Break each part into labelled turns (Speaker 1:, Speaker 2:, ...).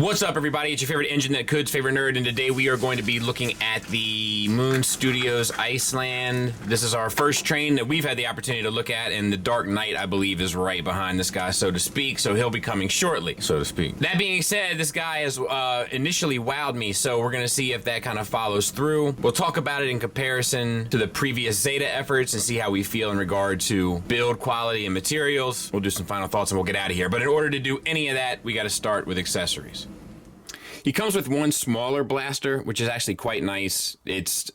Speaker 1: What's up, everybody? It's your favorite engine that could's favorite nerd, and today we are going to be looking at the Moon Studios Iceland. This is our first train that we've had the opportunity to look at, and the Dark Knight, I believe, is right behind this guy, so to speak, so he'll be coming shortly, so to speak. That being said, this guy has initially wowed me, so we're going to see if that kind of follows through. We'll talk about it in comparison to the previous Zeta efforts and see how we feel in regard to build quality and materials. We'll do some final thoughts and we'll get out of here, but in order to do any of that, we got to start with accessories. He comes with one smaller blaster, which is actually quite nice. It's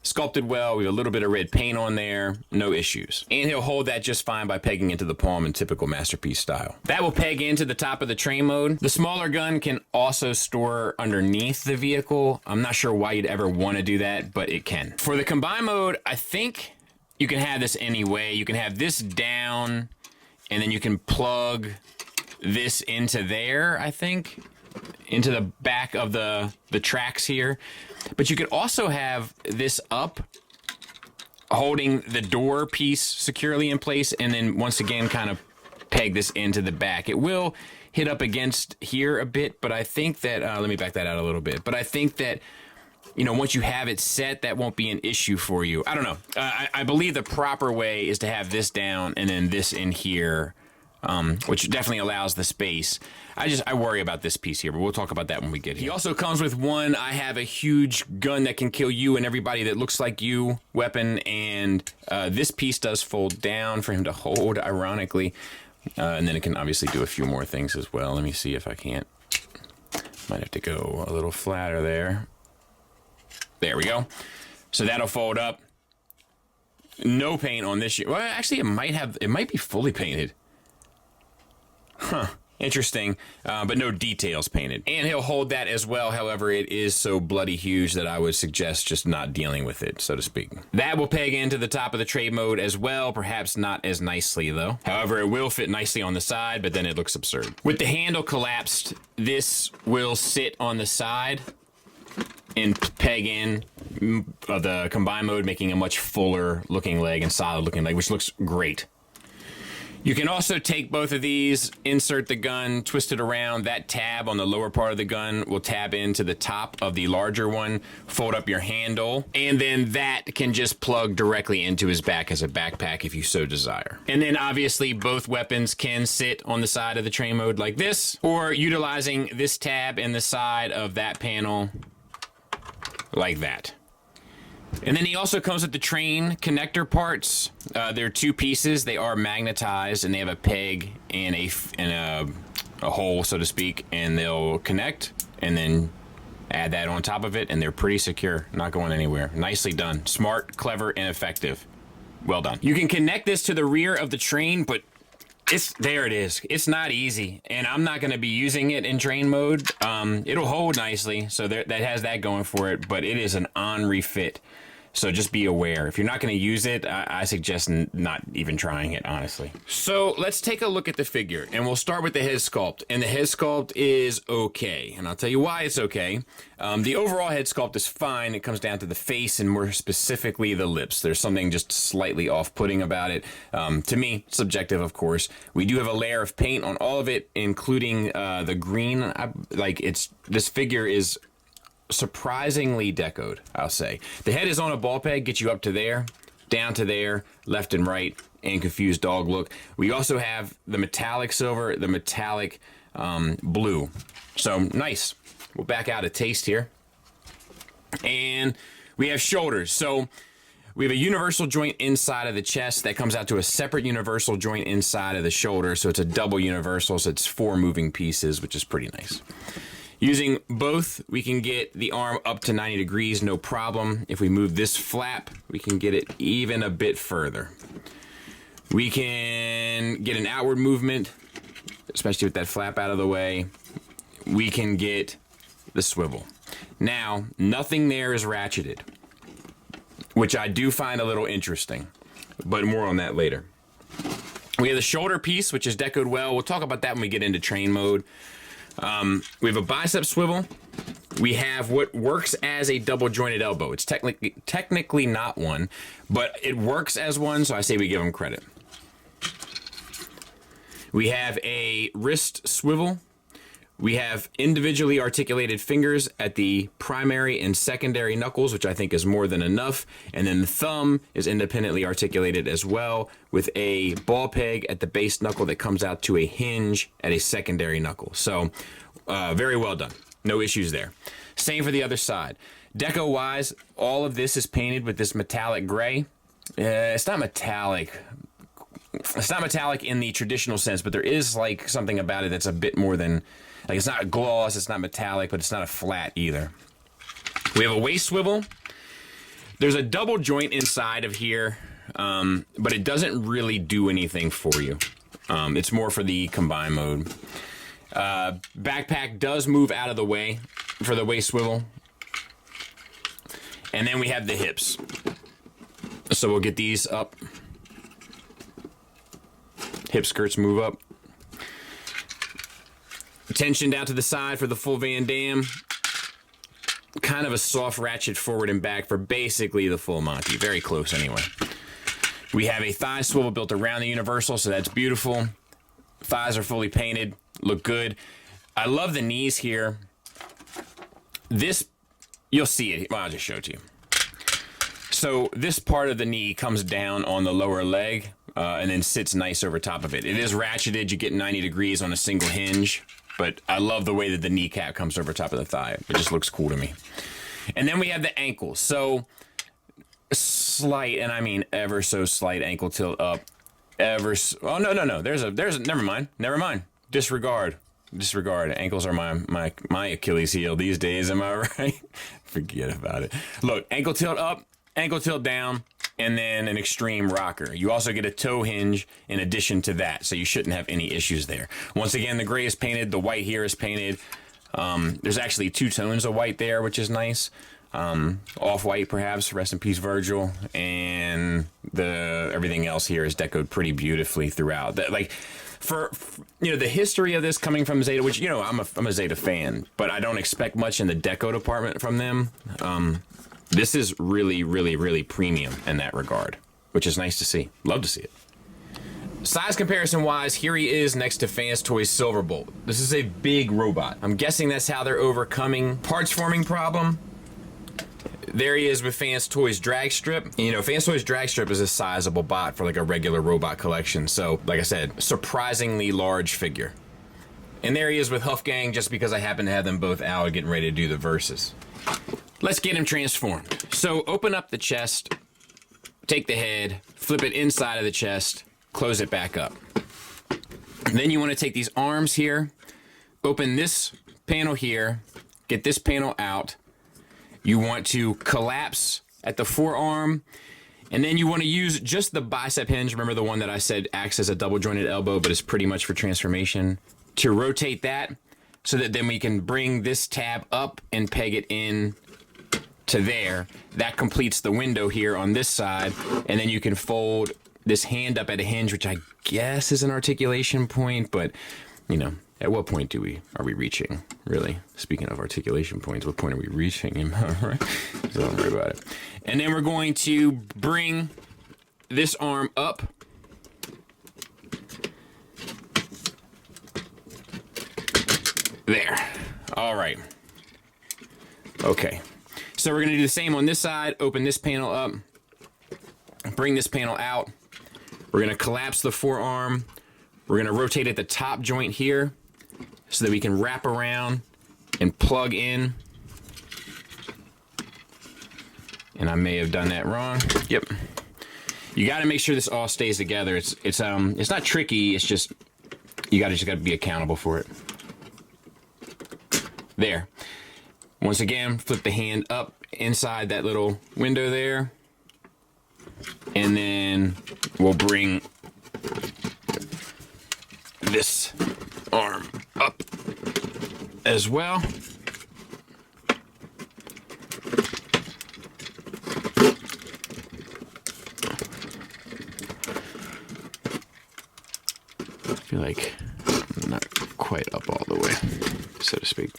Speaker 1: sculpted well. We have a little bit of red paint on there. No issues. And he'll hold that just fine by pegging into the palm in typical Masterpiece style. That will peg into the top of the train mode. The smaller gun can also store underneath the vehicle. I'm not sure why you'd ever want to do that, but it can. For the combine mode, I think you can have this anyway. You can have this down, and then you can plug this into there, I think, into the back of the tracks here. But you could also have this up, holding the door piece securely in place, and then once again kind of peg this into the back. It will hit up against here a bit, but I think that, let me back that out a little bit, but I think that, you know, once you have it set, that won't be an issue for you. I don't know. I believe the proper way is to have this down and then this in here, which definitely allows the space. I worry about this piece here, but we'll talk about that when we get here. He also comes with one, I have a huge gun that can kill you and everybody that looks like you weapon, and this piece does fold down for him to hold, ironically, and then it can obviously do a few more things as well. Let me see if I can't. Might have to go a little flatter there. There we go. So that'll fold up. No paint on this. Well, actually, it might be fully painted. Huh. Interesting, but no details painted. And he'll hold that as well. However, it is so bloody huge that I would suggest just not dealing with it, so to speak. That will peg into the top of the trade mode as well, perhaps not as nicely though. However, it will fit nicely on the side, but then it looks absurd. With the handle collapsed, this will sit on the side and peg in the combine mode, making a much fuller looking leg and solid looking leg, which looks great. You can also take both of these, insert the gun, twist it around. That tab on the lower part of the gun will tab into the top of the larger one, fold up your handle, and then that can just plug directly into his back as a backpack if you so desire. And then obviously both weapons can sit on the side of the train mode like this, or utilizing this tab in the side of that panel like that. And then he also comes with the train connector parts. They're two pieces. They are magnetized, and they have a peg and a hole, so to speak, and they'll connect and then add that on top of it, and they're pretty secure, not going anywhere. Nicely done. Smart, clever, and effective. Well done. You can connect this to the rear of the train, but there it is. It's not easy, and I'm not going to be using it in train mode. It'll hold nicely, so that has that going for it, but it is an on-refit. So just be aware. If you're not going to use it, I suggest not even trying it, honestly. So let's take a look at the figure, and we'll start with the head sculpt. And the head sculpt is okay, and I'll tell you why it's okay. The overall head sculpt is fine. It comes down to the face, and more specifically the lips. There's something just slightly off-putting about it. To me, subjective, of course. We do have a layer of paint on all of it, including the green. This figure is surprisingly decoed, I'll say. The head is on a ball peg, gets you up to there, down to there, left and right, and confused dog look. We also have the metallic silver, the metallic blue. So nice. We'll back out a taste here. And we have shoulders. So we have a universal joint inside of the chest that comes out to a separate universal joint inside of the shoulder. So it's a double universal, so it's 4 moving pieces, which is pretty nice. Using both, we can get the arm up to 90 degrees, no problem. If we move this flap, we can get it even a bit further. We can get an outward movement, especially with that flap out of the way. We can get the swivel. Now, nothing there is ratcheted, which I do find a little interesting, but more on that later. We have the shoulder piece, which is decoed well. We'll talk about that when we get into train mode. We have a bicep swivel. We have what works as a double jointed elbow. It's technically not one, but it works as one, so I say we give them credit. We have a wrist swivel. We have individually articulated fingers at the primary and secondary knuckles, which I think is more than enough. And then the thumb is independently articulated as well, with a ball peg at the base knuckle that comes out to a hinge at a secondary knuckle. So very well done. No issues there. Same for the other side. Deco-wise, all of this is painted with this metallic gray. It's not metallic. It's not metallic in the traditional sense, but there is like something about it that's a bit more than, like, it's not gloss, it's not metallic, but it's not a flat either. We have a waist swivel. There's a double joint inside of here, but it doesn't really do anything for you. It's more for the combine mode. Backpack does move out of the way for the waist swivel. And then we have the hips. So we'll get these up. Hip skirts move up. Tension down to the side for the full Van Dam. Kind of a soft ratchet forward and back for basically the full Monty. Very close anyway. We have a thigh swivel built around the universal, so that's beautiful. Thighs are fully painted, look good. I love the knees here. This, you'll see it. Well, I'll just show it to you. So this part of the knee comes down on the lower leg and then sits nice over top of it. It is ratcheted. You get 90 degrees on a single hinge, but I love the way that the kneecap comes over top of the thigh. It just looks cool to me. And then we have the ankle. So slight, and I mean ever so slight ankle tilt up. Oh, no. There's never mind. Disregard. Ankles are my Achilles heel these days, am I right? Forget about it. Look, ankle tilt up, ankle tilt down, and then an extreme rocker. You also get a toe hinge in addition to that, so you shouldn't have any issues there. Once again, the gray is painted, the white here is painted. There's actually 2 tones of white there, which is nice. Off-white, perhaps, rest in peace, Virgil, and everything else here is decoed pretty beautifully throughout. For the history of this coming from Zeta, which, I'm a Zeta fan, but I don't expect much in the deco department from them. This is really, really, really premium in that regard, which is nice to see. Love to see it. Size comparison wise, here he is next to Fans Toys Silverbolt. This is a big robot. I'm guessing that's how they're overcoming parts forming problem. There he is with Fans Toys Dragstrip. Fans Toys Dragstrip is a sizable bot for like a regular robot collection. So, like I said, surprisingly large figure. And there he is with Huff Gang, just because I happen to have them both out getting ready to do the verses. Let's get him transformed. So, open up the chest, take the head, flip it inside of the chest, close it back up. And then you want to take these arms here, open this panel here, get this panel out. You want to collapse at the forearm, and then you want to use just the bicep hinge. Remember the one that I said acts as a double jointed elbow, but is pretty much for transformation, to rotate that so that then we can bring this tab up and peg it in to there. That completes the window here on this side, and then you can fold this hand up at a hinge, which I guess is an articulation point, but at what point are we reaching, really? Speaking of articulation points, what point are we reaching? Right? So don't worry about it. And then we're going to bring this arm up. There. All right. Okay. So we're going to do the same on this side. Open this panel up. Bring this panel out. We're going to collapse the forearm. We're going to rotate at the top joint here, so that we can wrap around and plug in. And I may have done that wrong. Yep. You got to make sure this all stays together. It's not tricky. It's just you got to be accountable for it. There. Once again, flip the hand up inside that little window there, and then we'll bring this arm up as well. I feel like I'm not quite up all the way, so to speak.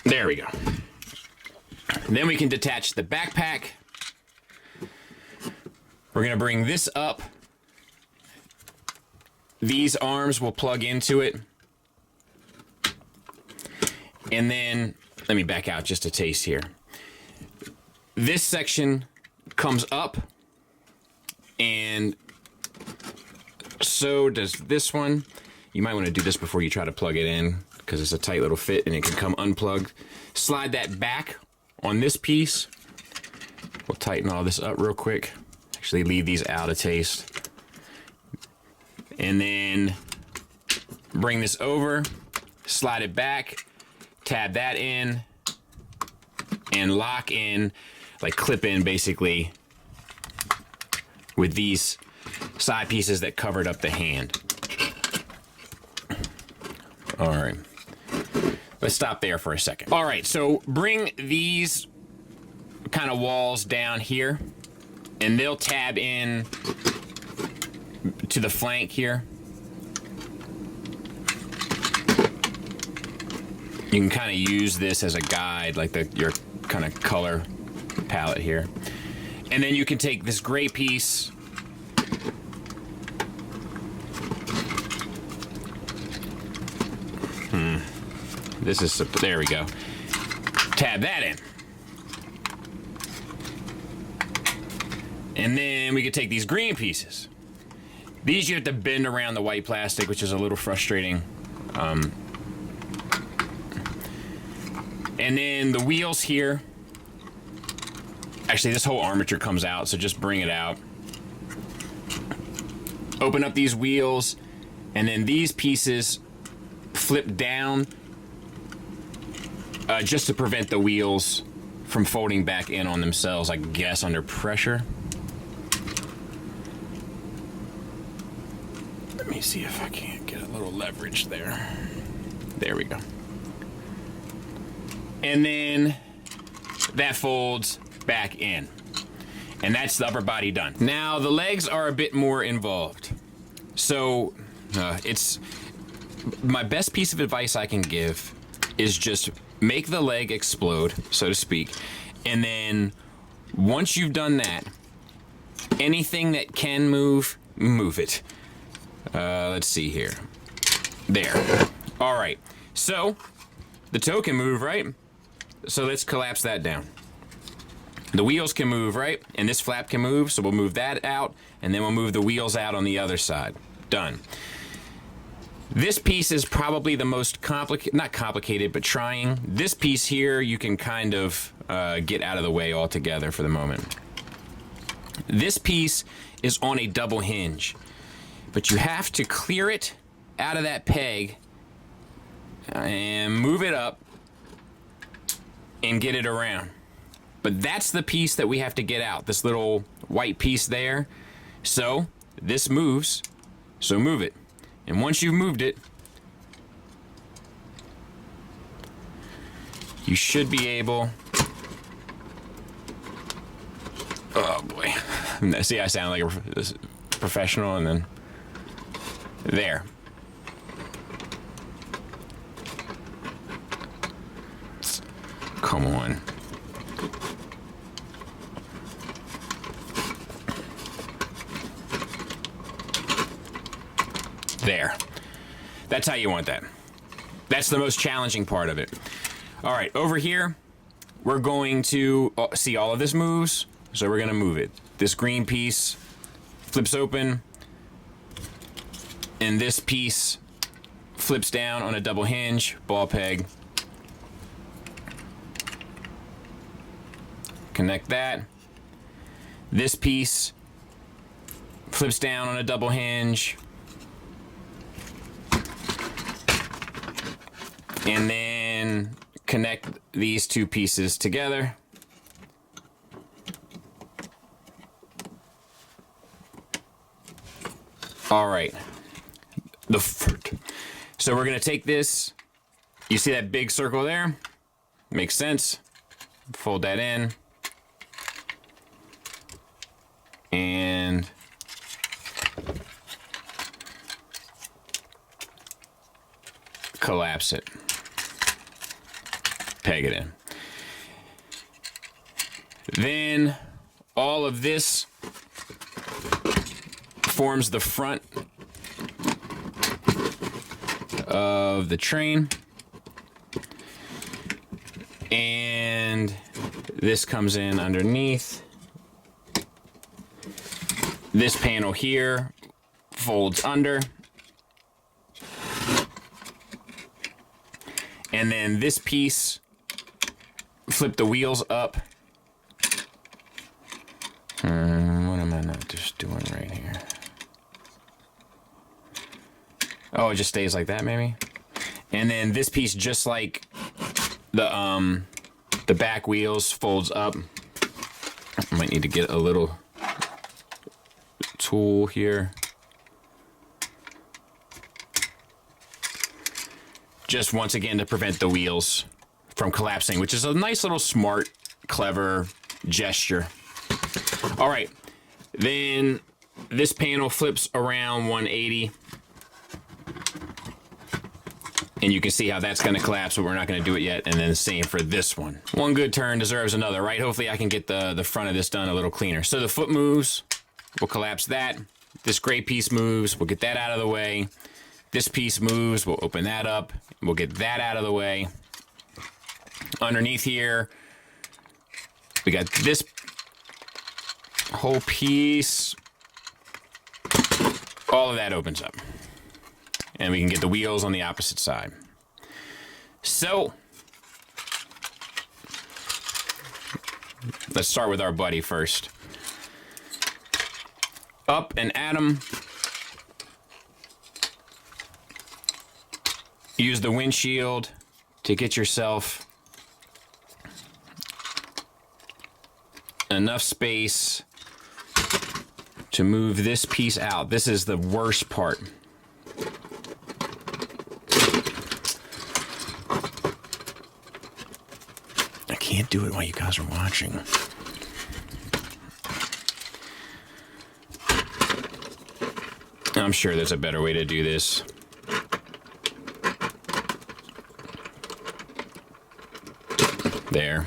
Speaker 1: There we go. And then we can detach the backpack. We're going to bring this up these arms will plug into it. And then, let me back out just a taste here. This section comes up, and so does this one. You might want to do this before you try to plug it in, because it's a tight little fit and it can come unplugged. Slide that back on this piece. We'll tighten all this up real quick. Actually leave these out a taste. And then bring this over, slide it back, tab that in, and lock in, like clip in basically, with these side pieces that covered up the hand. All right, let's stop there for a second. All right, so bring these kind of walls down here, and they'll tab in to the flank here. You can kind of use this as a guide, like your kind of color palette here. And then you can take this gray piece, there we go. Tab that in. And then we could take these green pieces. These you have to bend around the white plastic, which is a little frustrating. And then the wheels here. Actually, this whole armature comes out, so just bring it out. Open up these wheels, and then these pieces flip down just to prevent the wheels from folding back in on themselves, I guess, under pressure. Let me see if I can't get a little leverage there. There we go. And then that folds back in. And that's the upper body done. Now the legs are a bit more involved. So it's my best piece of advice I can give is just make the leg explode, so to speak. And then once you've done that, anything that can move, move it. Let's see here. There. All right. So the toe can move, right? So let's collapse that down. The wheels can move, right? And this flap can move, so we'll move that out, and then we'll move the wheels out on the other side. Done. This piece is probably the most not complicated, but trying. This piece here, you can kind of get out of the way altogether for the moment. This piece is on a double hinge, but you have to clear it out of that peg and move it up and get it around. But that's the piece that we have to get out, this little white piece there. So this moves, so move it. And once you've moved it, you should be able, oh boy. See, I sound like a professional, and then there. Come on. There. That's how you want that. That's the most challenging part of it. All right, over here, we're going to see all of this moves, so we're going to move it. This green piece flips open, and this piece flips down on a double hinge, ball peg. Connect that. This piece flips down on a double hinge. And then connect these two pieces together. All right. So we're going to take this. You see that big circle there? Makes sense. Fold that in. And collapse it. Peg it in. Then all of this forms the front of the train. And this comes in underneath. This panel here folds under. And then this piece, flip the wheels up. What am I not just doing right here? Oh, it just stays like that, maybe? And then this piece, just like the back wheels, folds up. I might need to get a little tool here. Just once again to prevent the wheels from collapsing, which is a nice little smart, clever gesture. All right, then this panel flips around 180. And you can see how that's going to collapse, but we're not going to do it yet. And then the same for this one. One good turn deserves another, right? Hopefully I can get the front of this done a little cleaner. So the foot moves, we'll collapse that. This gray piece moves, we'll get that out of the way. This piece moves, we'll open that up. We'll get that out of the way. Underneath here, we got this whole piece. All of that opens up. And we can get the wheels on the opposite side. So, let's start with our buddy first. Up and at 'em. Use the windshield to get yourself enough space to move this piece out. This is the worst part. I can't do it while you guys are watching. I'm sure there's a better way to do this. There.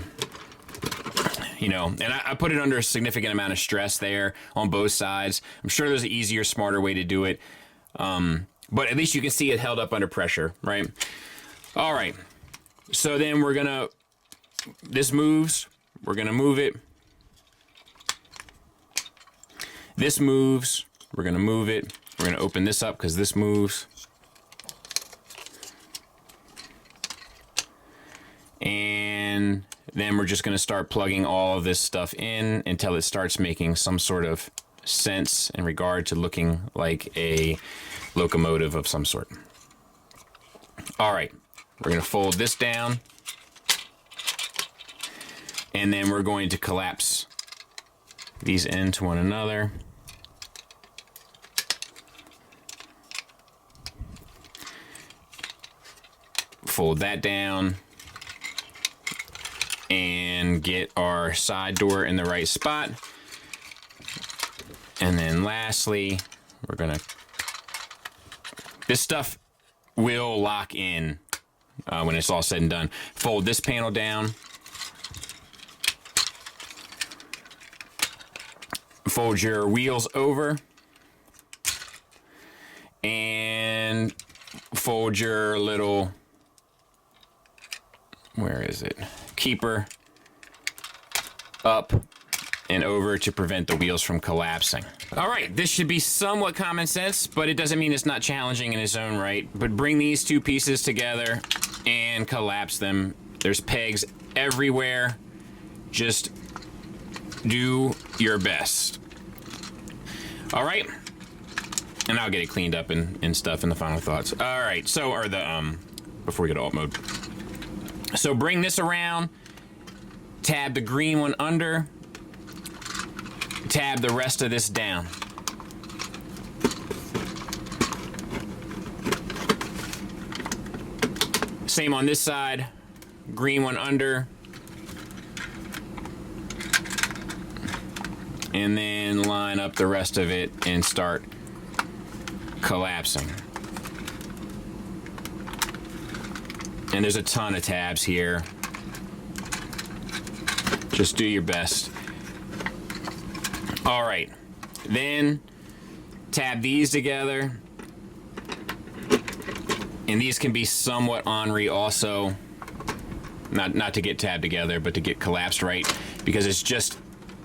Speaker 1: You know, and I put it under a significant amount of stress there on both sides. I'm sure there's an easier, smarter way to do it. But at least you can see it held up under pressure, right? All right. So then we're going to, this moves. We're going to move it. This moves. We're going to move it. We're going to open this up because this moves. And then we're just going to start plugging all of this stuff in until it starts making some sort of sense in regard to looking like a locomotive of some sort. All right, we're going to fold this down. And then we're going to collapse these into one another. Fold that down. And get our side door in the right spot. And then lastly, we're gonna, this stuff will lock in when it's all said and done. Fold this panel down. Fold your wheels over. And fold your little, where is it? Keeper up and over to prevent the wheels from collapsing. All right, this should be somewhat common sense, but it doesn't mean it's not challenging in its own right. But bring these two pieces together and collapse them. There's pegs everywhere. Just do your best. All right, and I'll get it cleaned up and stuff in the final thoughts. All right, so, or the, before we go to alt mode. So bring this around, tab the green one under, tab the rest of this down. Same on this side, green one under, and then line up the rest of it and start collapsing. And there's a ton of tabs here. Just do your best. All right, then tab these together And these can be somewhat ornery also. Not to get tabbed together, but to get collapsed right, because it's just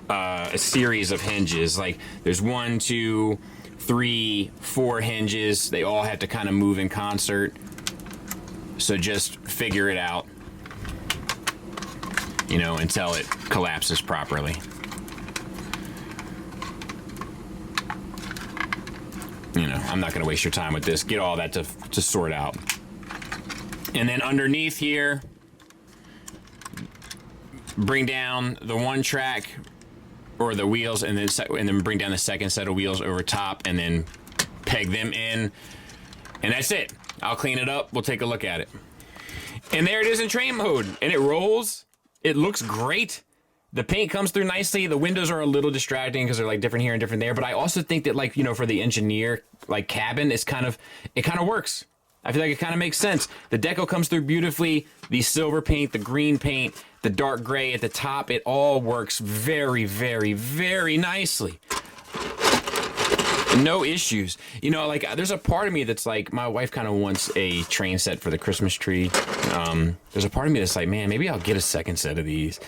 Speaker 1: a series of hinges. Like there's 1, 2, 3, 4 hinges. They all have to kind of move in concert. So just figure it out, you know, until it collapses properly. You know, I'm not going to waste your time with this. Get all that to sort out. And then underneath here, bring down the one track or the wheels, and then bring down the second set of wheels over top, and then peg them in. And that's it. I'll clean it up. We'll take a look at it. And there it is in train mode. And it rolls. It looks great. The paint comes through nicely. The windows are a little distracting because they're like different here and different there. But I also think that, like, you know, for the engineer like cabin, it kind of works. I feel like it kind of makes sense. The deco comes through beautifully. The silver paint, the green paint, the dark gray at the top, it all works very, very, very nicely. No issues. You know, like, there's a part of me that's like, my wife kind of wants a train set for the Christmas tree. There's a part of me that's like, man, maybe I'll get a second set of these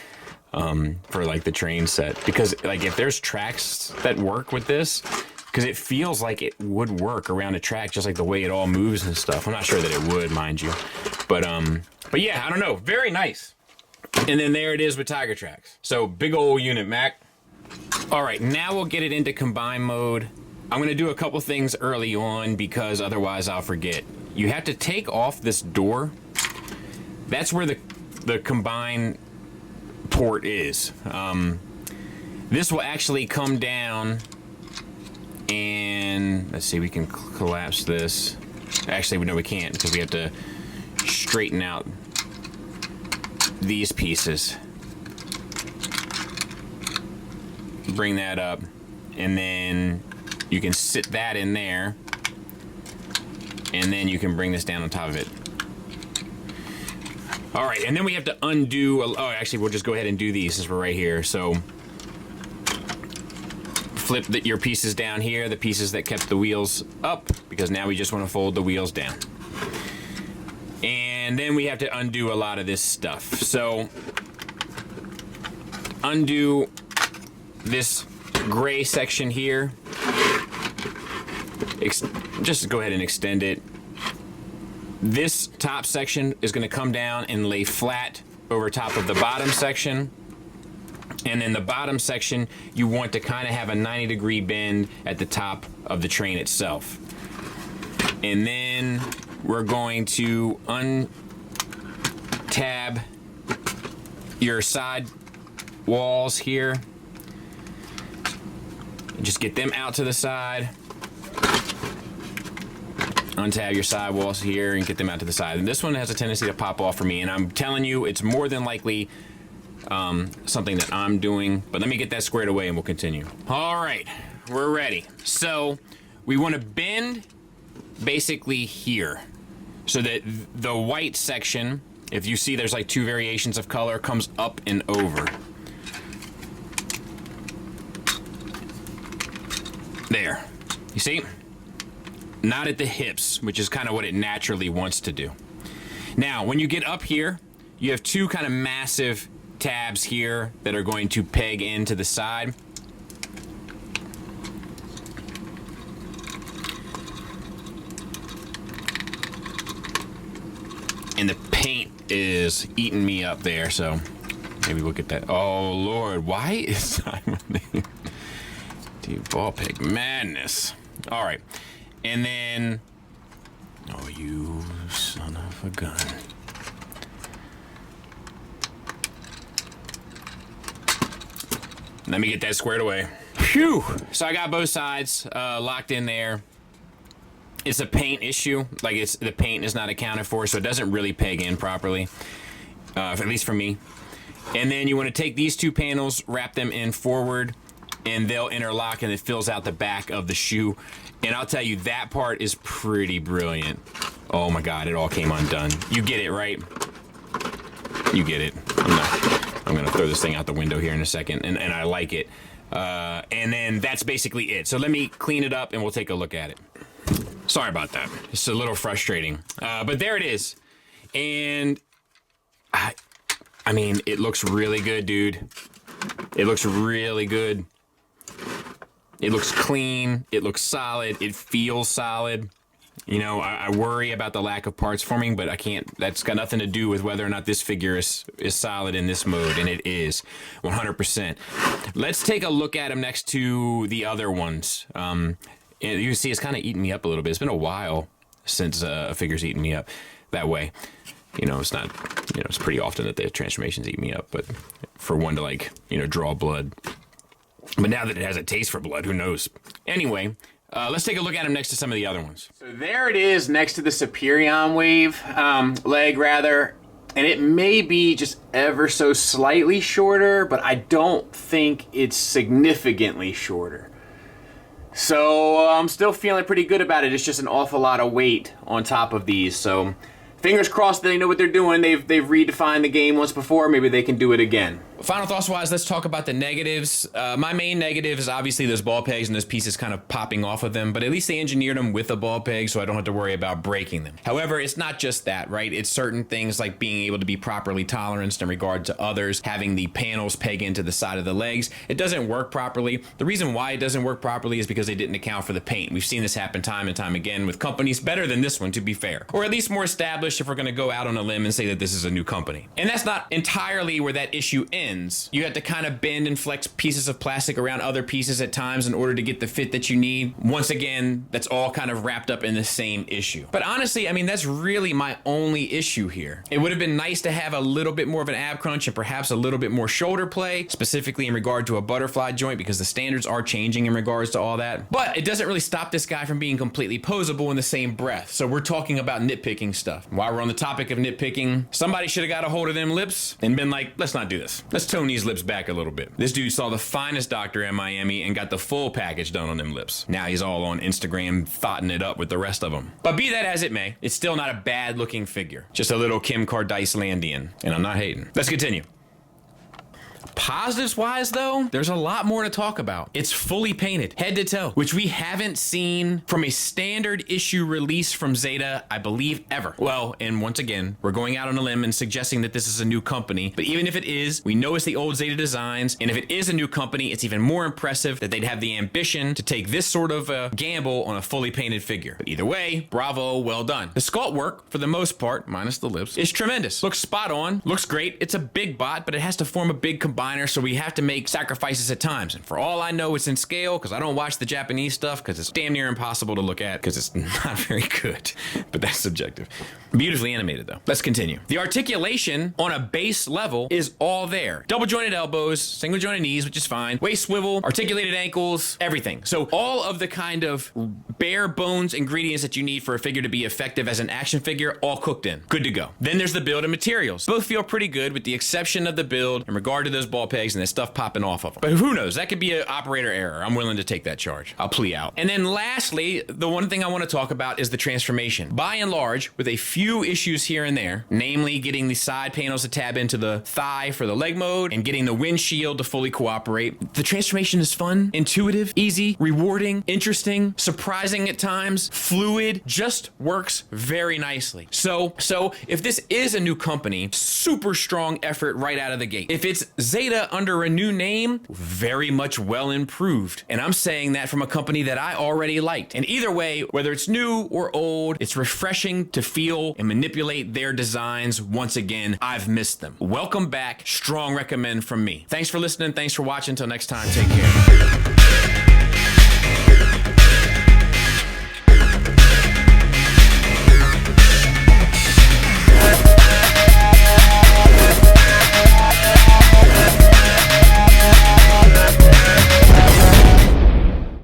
Speaker 1: for like the train set, because like if there's tracks that work with this, because it feels like it would work around a track, just like the way it all moves and stuff. I'm not sure that it would, mind you, but yeah, I don't know. Very nice. And then there it is with Tiger Tracks. So big old unit, Mac. All right, now we'll get it into combine mode. I'm gonna do a couple things early on because otherwise I'll forget. You have to take off this door. That's where the combine port is. This will actually come down, and let's see, we can collapse this. Actually, no, we can't, because we have to straighten out these pieces. Bring that up, and then you can sit that in there, and then you can bring this down on top of it. All right, and then we have to undo. Oh, actually, we'll just go ahead and do these since we're right here. So flip your pieces down here, the pieces that kept the wheels up, because now we just want to fold the wheels down. And then we have to undo a lot of this stuff. So undo this gray section here. Just go ahead and extend it. This top section is going to come down and lay flat over top of the bottom section. And then the bottom section, you want to kind of have a 90-degree bend at the top of the train itself. And then we're going to untab your side walls here. Just get them out to the side. Untab your side walls here and get them out to the side. And this one has a tendency to pop off for me, and I'm telling you, it's more than likely something that I'm doing. But let me get that squared away and we'll continue. All right, we're ready. So we want to bend basically here, so that the white section, if you see there's like two variations of color, comes up and over. There, you see? Not at the hips, which is kind of what it naturally wants to do. Now, when you get up here, you have two kind of massive tabs here that are going to peg into the side. And the paint is eating me up there, so maybe we'll get that. Oh, Lord, why is Simon there? Dude, ball peg madness. All right. And then, oh, you son of a gun. Let me get that squared away. Phew! So I got both sides locked in there. It's a paint issue. Like, the paint is not accounted for, so it doesn't really peg in properly, at least for me. And then you want to take these two panels, wrap them in forward, and they'll interlock, and it fills out the back of the shoe. And I'll tell you, that part is pretty brilliant. Oh my God, it all came undone. You get it, right? You get it. I'm gonna throw this thing out the window here in a second, and I like it. And then that's basically it. So let me clean it up and we'll take a look at it. Sorry about that. It's a little frustrating. But there it is. And I mean, it looks really good, dude. It looks really good. It looks clean. It looks solid. It feels solid. You know, I worry about the lack of parts forming, but I can't. That's got nothing to do with whether or not this figure is solid in this mode, and it is 100%. Let's take a look at them next to the other ones. And you can see it's kind of eating me up a little bit. It's been a while since a figure's eaten me up that way. You know, it's not, you know, it's pretty often that the transformations eat me up, but for one to, like, you know, draw blood. But now that it has a taste for blood, who knows? Anyway, let's take a look at him next to some of the other ones. So there it is next to the Superion Wave, leg rather, and it may be just ever so slightly shorter, but I don't think it's significantly shorter. So I'm still feeling pretty good about it. It's just an awful lot of weight on top of these, so fingers crossed they know what they're doing. They've redefined the game once before. Maybe they can do it again. Final thoughts wise, let's talk about the negatives. My main negative is obviously those ball pegs and those pieces kind of popping off of them, but at least they engineered them with a ball peg so I don't have to worry about breaking them. However, it's not just that, right? It's certain things like being able to be properly toleranced in regard to others, having the panels peg into the side of the legs. It doesn't work properly. The reason why it doesn't work properly is because they didn't account for the paint. We've seen this happen time and time again with companies better than this one, to be fair, or at least more established if we're going to go out on a limb and say that this is a new company. And that's not entirely where that issue ends. You have to kind of bend and flex pieces of plastic around other pieces at times in order to get the fit that you need. Once again, that's all kind of wrapped up in the same issue. But honestly, I mean, that's really my only issue here. It would have been nice to have a little bit more of an ab crunch and perhaps a little bit more shoulder play, specifically in regard to a butterfly joint, because the standards are changing in regards to all that. But it doesn't really stop this guy from being completely posable in the same breath. So we're talking about nitpicking stuff. While we're on the topic of nitpicking, somebody should have got a hold of them lips and been like, let's not do this. Let's tone these lips back a little bit. This dude saw the finest doctor in Miami and got the full package done on them lips. Now he's all on Instagram thotting it up with the rest of them. But be that as it may, it's still not a bad looking figure. Just a little Kim Kardashian-Landian. And I'm not hating. Let's continue. Positives wise though, there's a lot more to talk about. It's fully painted head to toe, which we haven't seen from a standard issue release from Zeta, I believe, ever. Well, and once again, we're going out on a limb and suggesting that this is a new company, but even if it is, we know it's the old Zeta designs, and if it is a new company, it's even more impressive that they'd have the ambition to take this sort of a gamble on a fully painted figure. But either way, bravo, well done. The sculpt work, for the most part, minus the lips, is tremendous. Looks spot on, looks great. It's a big bot, but it has to form a big combiner, so we have to make sacrifices at times. And for all I know, it's in scale because I don't watch the Japanese stuff because it's damn near impossible to look at because it's not very good, but that's subjective. Beautifully animated though. Let's continue. The articulation on a base level is all there. Double jointed elbows, single jointed knees, which is fine. Waist swivel, articulated ankles, everything. So all of the kind of bare bones ingredients that you need for a figure to be effective as an action figure, all cooked in. Good to go. Then there's the build and materials. Both feel pretty good with the exception of the build in regard to those ball pegs and the stuff popping off of them. But who knows? That could be an operator error. I'm willing to take that charge. I'll plea out. And then lastly, the one thing I want to talk about is the transformation. By and large, with a few issues here and there, namely getting the side panels to tab into the thigh for the leg mode and getting the windshield to fully cooperate, the transformation is fun, intuitive, easy, rewarding, interesting, surprising at times, fluid, just works very nicely. So if this is a new company, super strong effort right out of the gate. If it's Zeta under a new name, very much well improved. And I'm saying that from a company that I already liked. And either way, whether it's new or old, it's refreshing to feel and manipulate their designs once again. I've missed them. Welcome back. Strong recommend from me. Thanks for listening. Thanks for watching. Until next time, take care.